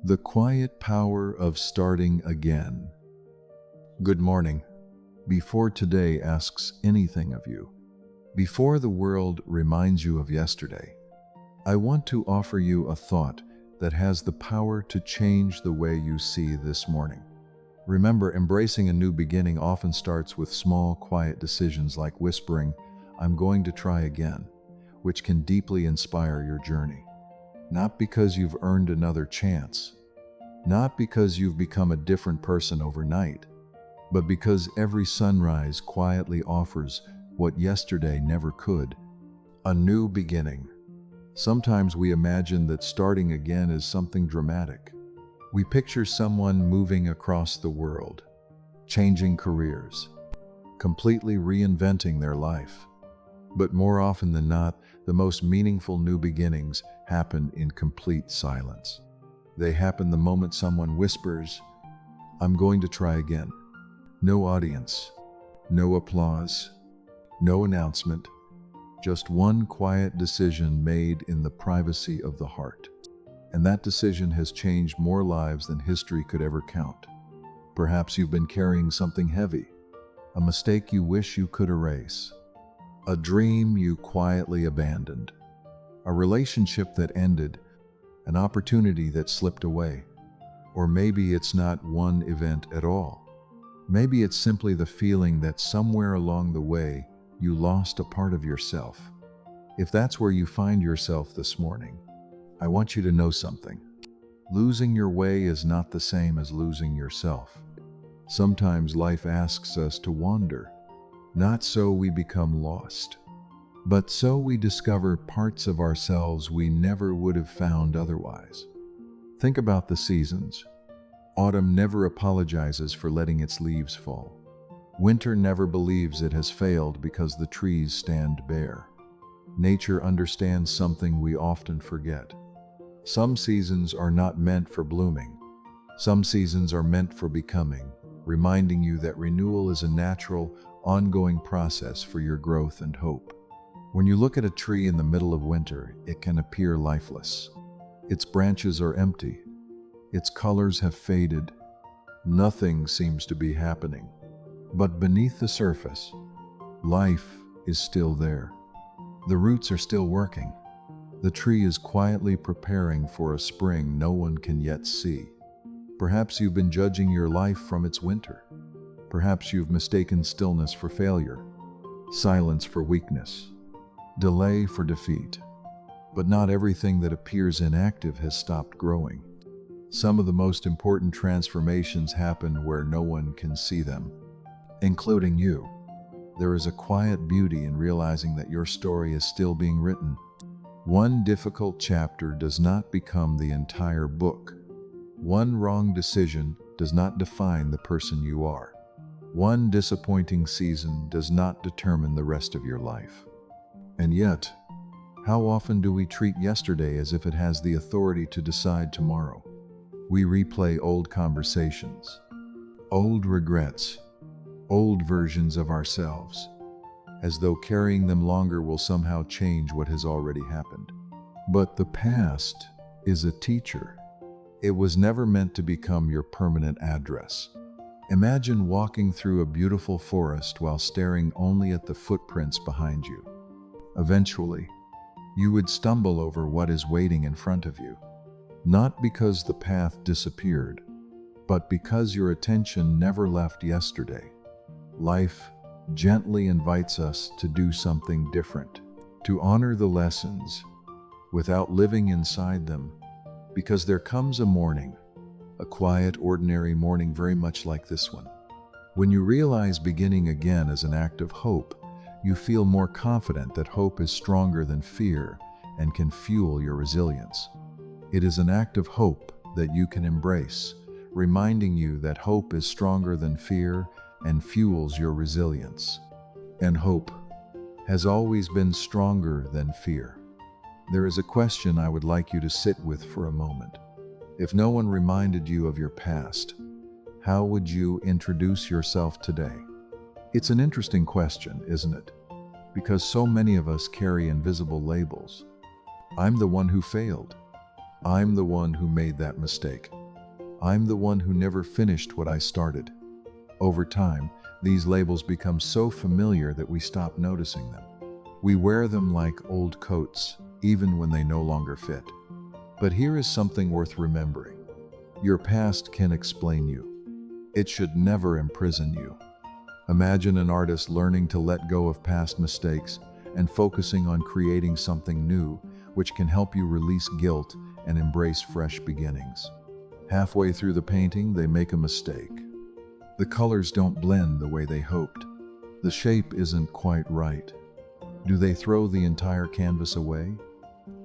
The quiet power of starting again. Good morning. Before today asks anything of you, before the world reminds you of yesterday, I want to offer you a thought that has the power to change the way you see this morning. Remember, embracing a new beginning often starts with small, quiet decisions like whispering, "I'm going to try again," which can deeply inspire your journey. Not because you've earned another chance, not because you've become a different person overnight, but because every sunrise quietly offers what yesterday never could, a new beginning. Sometimes we imagine that starting again is something dramatic. We picture someone moving across the world, changing careers, completely reinventing their life. But more often than not, the most meaningful new beginnings happen in complete silence. They happen the moment someone whispers, "I'm going to try again." No audience, no applause, no announcement, just one quiet decision made in the privacy of the heart. And that decision has changed more lives than history could ever count. Perhaps you've been carrying something heavy, a mistake you wish you could erase, a dream you quietly abandoned, a relationship that ended, an opportunity that slipped away. Or maybe it's not one event at all. Maybe it's simply the feeling that somewhere along the way you lost a part of yourself. If that's where you find yourself this morning, I want you to know something. Losing your way is not the same as losing yourself. Sometimes life asks us to wander, not so we become lost, but so we discover parts of ourselves we never would have found otherwise. Think about the seasons. Autumn never apologizes for letting its leaves fall. Winter never believes it has failed because the trees stand bare. Nature understands something we often forget. Some seasons are not meant for blooming. Some seasons are meant for becoming, reminding you that renewal is a natural, ongoing process for your growth and hope. When you look at a tree in the middle of winter, it can appear lifeless. Its branches are empty. Its colors have faded. Nothing seems to be happening. But beneath the surface, life is still there. The roots are still working. The tree is quietly preparing for a spring no one can yet see. Perhaps you've been judging your life from its winter. Perhaps you've mistaken stillness for failure, silence for weakness, delay for defeat. But not everything that appears inactive has stopped growing. Some of the most important transformations happen where no one can see them, including you. There is a quiet beauty in realizing that your story is still being written. One difficult chapter does not become the entire book. One wrong decision does not define the person you are. One disappointing season does not determine the rest of your life. And yet, how often do we treat yesterday as if it has the authority to decide tomorrow? We replay old conversations, old regrets, old versions of ourselves, as though carrying them longer will somehow change what has already happened. But the past is a teacher. It was never meant to become your permanent address. Imagine walking through a beautiful forest while staring only at the footprints behind you. Eventually, you would stumble over what is waiting in front of you, not because the path disappeared, but because your attention never left yesterday. Life gently invites us to do something different, to honor the lessons without living inside them, because there comes a morning, a quiet, ordinary morning very much like this one. When you realize beginning again is an act of hope, you feel more confident that hope is stronger than fear and can fuel your resilience. It is an act of hope that you can embrace, reminding you that hope is stronger than fear and fuels your resilience. And hope has always been stronger than fear. There is a question I would like you to sit with for a moment. If no one reminded you of your past, how would you introduce yourself today? It's an interesting question, isn't it? Because so many of us carry invisible labels. I'm the one who failed. I'm the one who made that mistake. I'm the one who never finished what I started. Over time, these labels become so familiar that we stop noticing them. We wear them like old coats, even when they no longer fit. But here is something worth remembering. Your past can explain you. It should never imprison you. Imagine an artist learning to let go of past mistakes and focusing on creating something new, which can help you release guilt and embrace fresh beginnings. Halfway through the painting, they make a mistake. The colors don't blend the way they hoped. The shape isn't quite right. Do they throw the entire canvas away?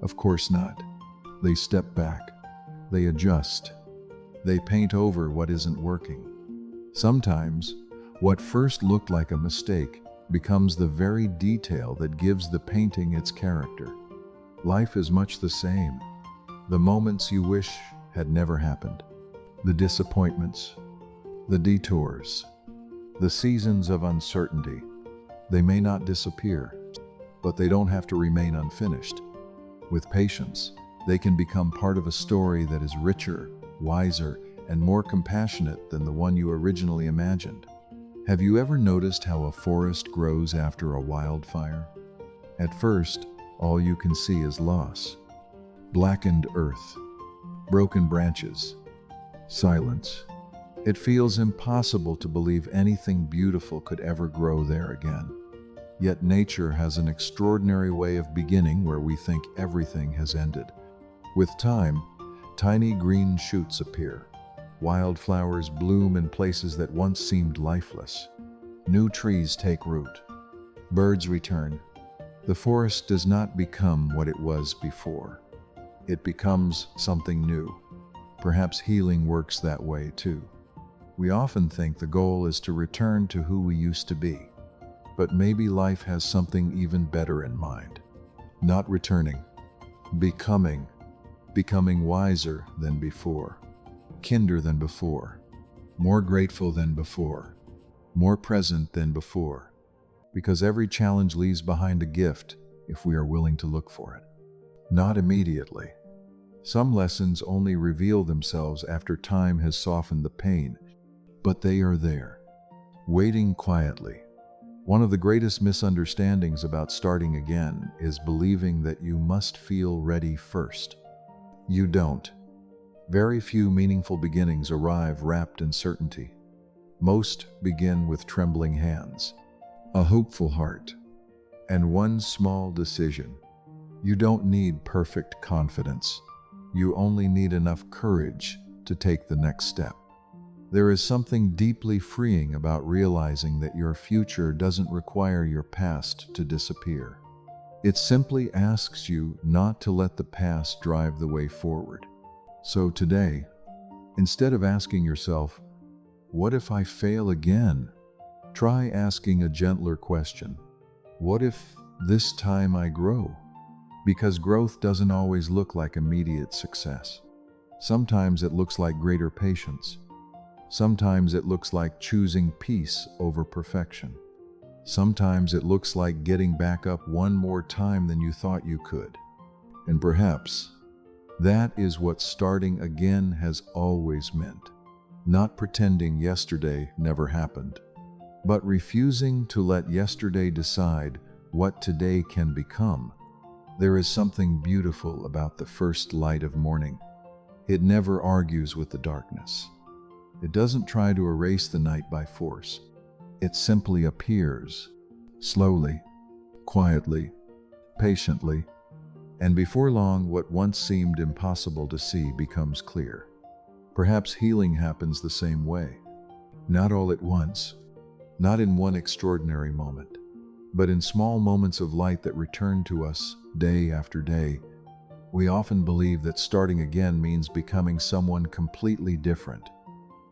Of course not. They step back. They adjust. They paint over what isn't working. Sometimes, what first looked like a mistake becomes the very detail that gives the painting its character. Life is much the same. The moments you wish had never happened. The disappointments. The detours. The seasons of uncertainty. They may not disappear, but they don't have to remain unfinished. With patience, they can become part of a story that is richer, wiser, and more compassionate than the one you originally imagined. Have you ever noticed how a forest grows after a wildfire? At first, all you can see is loss. Blackened earth, broken branches, silence. It feels impossible to believe anything beautiful could ever grow there again. Yet nature has an extraordinary way of beginning where we think everything has ended. With time, tiny green shoots appear. Wildflowers bloom in places that once seemed lifeless. New trees take root. Birds return. The forest does not become what it was before. It becomes something new. Perhaps healing works that way too. We often think the goal is to return to who we used to be. But maybe life has something even better in mind. Not returning, becoming wiser than before, kinder than before, more grateful than before, more present than before. Because every challenge leaves behind a gift if we are willing to look for it. Not immediately. Some lessons only reveal themselves after time has softened the pain, but they are there, waiting quietly. One of the greatest misunderstandings about starting again is believing that you must feel ready first. You don't. Very few meaningful beginnings arrive wrapped in certainty. Most begin with trembling hands, a hopeful heart, and one small decision. You don't need perfect confidence. You only need enough courage to take the next step. There is something deeply freeing about realizing that your future doesn't require your past to disappear. It simply asks you not to let the past drive the way forward. So today, instead of asking yourself, "What if I fail again?" try asking a gentler question. What if this time I grow? Because growth doesn't always look like immediate success. Sometimes it looks like greater patience. Sometimes it looks like choosing peace over perfection. Sometimes it looks like getting back up one more time than you thought you could. And perhaps that is what starting again has always meant. Not pretending yesterday never happened, but refusing to let yesterday decide what today can become. There is something beautiful about the first light of morning. It never argues with the darkness. It doesn't try to erase the night by force. It simply appears, slowly, quietly, patiently, and before long what once seemed impossible to see becomes clear. Perhaps healing happens the same way. Not all at once, not in one extraordinary moment, but in small moments of light that return to us day after day. We often believe that starting again means becoming someone completely different.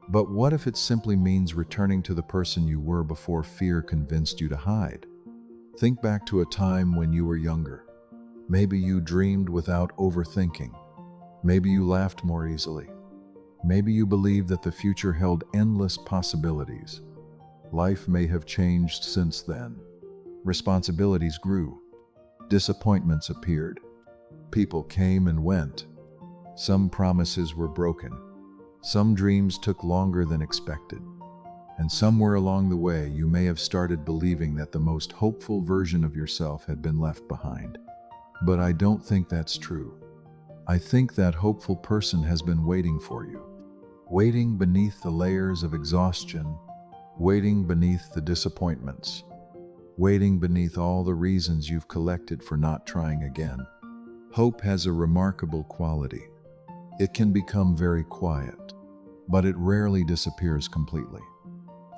But what if it simply means returning to the person you were before fear convinced you to hide? Think back to a time when you were younger. Maybe you dreamed without overthinking. Maybe you laughed more easily. Maybe you believed that the future held endless possibilities. Life may have changed since then. Responsibilities grew. Disappointments appeared. People came and went. Some promises were broken. Some dreams took longer than expected. And somewhere along the way, you may have started believing that the most hopeful version of yourself had been left behind. But I don't think that's true. I think that hopeful person has been waiting for you. Waiting beneath the layers of exhaustion, waiting beneath the disappointments, waiting beneath all the reasons you've collected for not trying again. Hope has a remarkable quality. It can become very quiet, but it rarely disappears completely.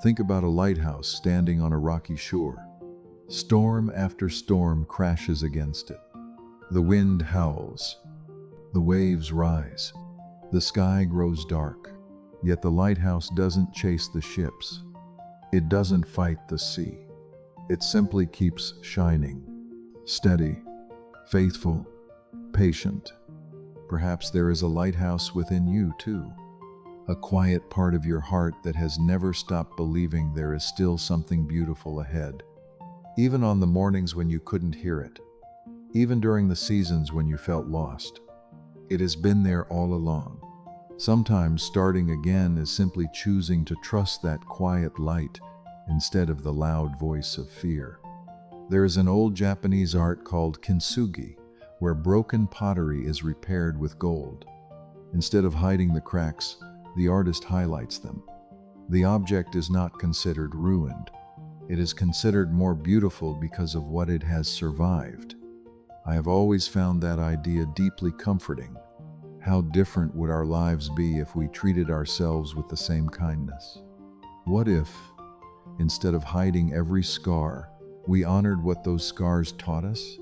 Think about a lighthouse standing on a rocky shore. Storm after storm crashes against it. The wind howls. The waves rise. The sky grows dark. Yet the lighthouse doesn't chase the ships. It doesn't fight the sea. It simply keeps shining. Steady, faithful, patient. Perhaps there is a lighthouse within you too. A quiet part of your heart that has never stopped believing there is still something beautiful ahead. Even on the mornings when you couldn't hear it. Even during the seasons when you felt lost. It has been there all along. Sometimes starting again is simply choosing to trust that quiet light instead of the loud voice of fear. There is an old Japanese art called kintsugi, where broken pottery is repaired with gold. Instead of hiding the cracks, the artist highlights them. The object is not considered ruined. It is considered more beautiful because of what it has survived. I have always found that idea deeply comforting. How different would our lives be if we treated ourselves with the same kindness? What if, instead of hiding every scar, we honored what those scars taught us?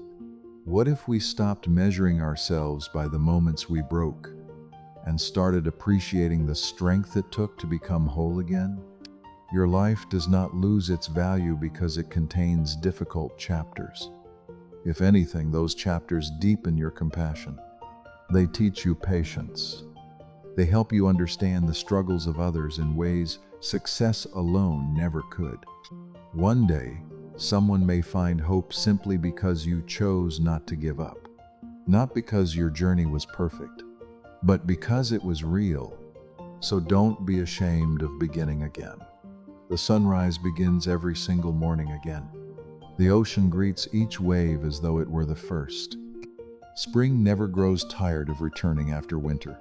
What if we stopped measuring ourselves by the moments we broke and started appreciating the strength it took to become whole again? Your life does not lose its value because it contains difficult chapters. If anything, those chapters deepen your compassion. They teach you patience. They help you understand the struggles of others in ways success alone never could. One day, someone may find hope simply because you chose not to give up. Not because your journey was perfect, but because it was real. So don't be ashamed of beginning again. The sunrise begins every single morning again. The ocean greets each wave as though it were the first. Spring never grows tired of returning after winter.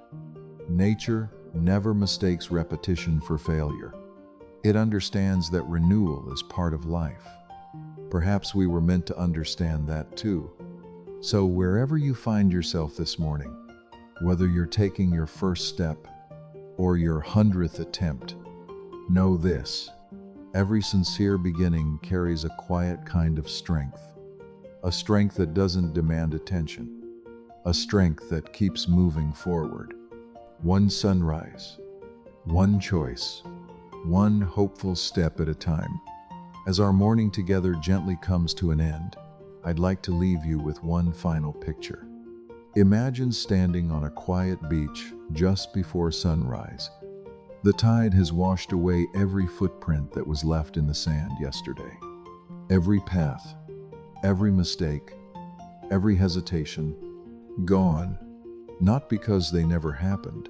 Nature never mistakes repetition for failure. It understands that renewal is part of life. Perhaps we were meant to understand that too. So wherever you find yourself this morning, whether you're taking your first step or your 100th attempt, know this: every sincere beginning carries a quiet kind of strength. A strength that doesn't demand attention. A strength that keeps moving forward. One sunrise, one choice, one hopeful step at a time. As our morning together gently comes to an end, I'd like to leave you with one final picture. Imagine standing on a quiet beach just before sunrise. The tide has washed away every footprint that was left in the sand yesterday. Every path, every mistake, every hesitation, gone. Not because they never happened,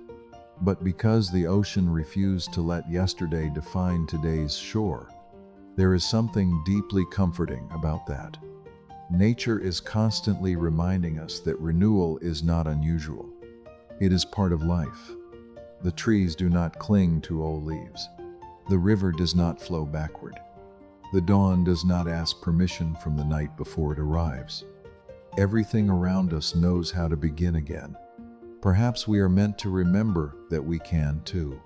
but because the ocean refused to let yesterday define today's shore. There is something deeply comforting about that. Nature is constantly reminding us that renewal is not unusual. It is part of life. The trees do not cling to old leaves. The river does not flow backward. The dawn does not ask permission from the night before it arrives. Everything around us knows how to begin again. Perhaps we are meant to remember that we can too.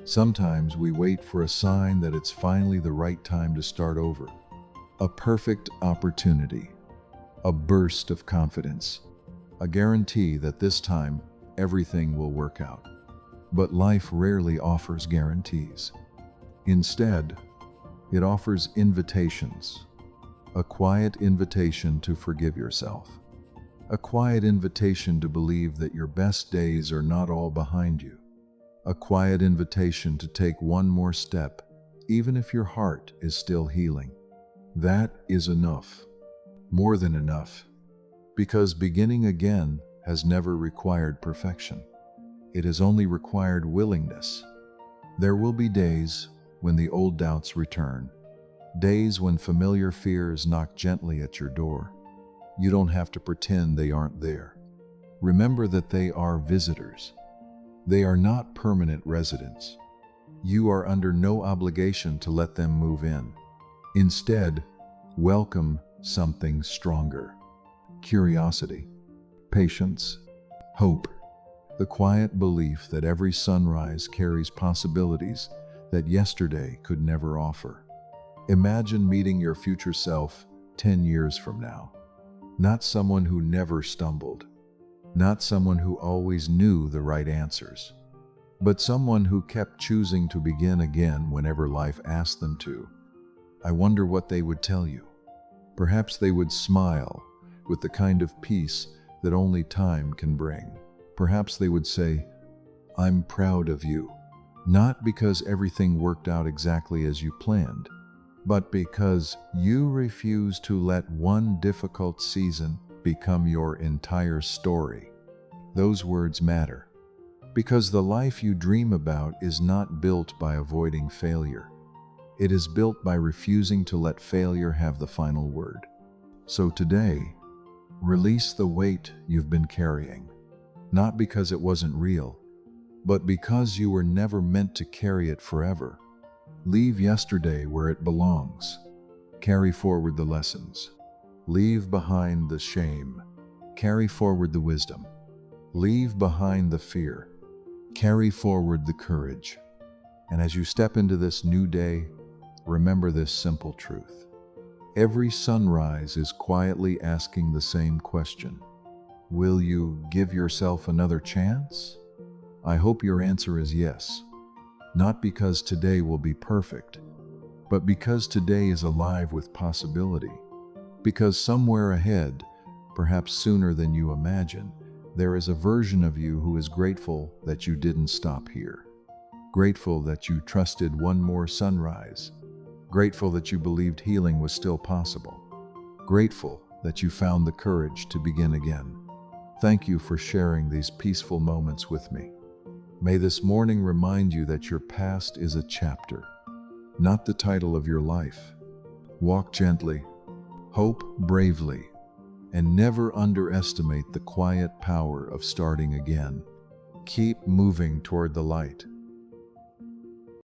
Sometimes we wait for a sign that it's finally the right time to start over. A perfect opportunity. A burst of confidence. A guarantee that this time everything will work out. But life rarely offers guarantees. Instead, it offers invitations. A quiet invitation to forgive yourself. A quiet invitation to believe that your best days are not all behind you. A quiet invitation to take one more step, even if your heart is still healing. That is enough. More than enough. Because beginning again has never required perfection. It has only required willingness. There will be days when the old doubts return, days when familiar fears knock gently at your door. You don't have to pretend they aren't there. Remember that they are visitors. They are not permanent residents. You are under no obligation to let them move in. Instead, welcome something stronger. Curiosity, patience, hope, the quiet belief that every sunrise carries possibilities that yesterday could never offer. Imagine meeting your future self 10 years from now. Not someone who never stumbled, not someone who always knew the right answers, but someone who kept choosing to begin again whenever life asked them to. I wonder what they would tell you. Perhaps they would smile with the kind of peace that only time can bring. Perhaps they would say, "I'm proud of you," not because everything worked out exactly as you planned, but because you refused to let one difficult season become your entire story. Those words matter, because the life you dream about is not built by avoiding failure. It is built by refusing to let failure have the final word. So today, release the weight you've been carrying, not because it wasn't real, but because you were never meant to carry it forever. Leave yesterday where it belongs. Carry forward the lessons. Leave behind the shame. Carry forward the wisdom. Leave behind the fear. Carry forward the courage. And as you step into this new day, remember this simple truth. Every sunrise is quietly asking the same question. Will you give yourself another chance? I hope your answer is yes. Not because today will be perfect, but because today is alive with possibility. Because somewhere ahead, perhaps sooner than you imagine, there is a version of you who is grateful that you didn't stop here. Grateful that you trusted one more sunrise. Grateful that you believed healing was still possible. Grateful that you found the courage to begin again. Thank you for sharing these peaceful moments with me. May this morning remind you that your past is a chapter, not the title of your life. Walk gently, hope bravely, and never underestimate the quiet power of starting again. Keep moving toward the light.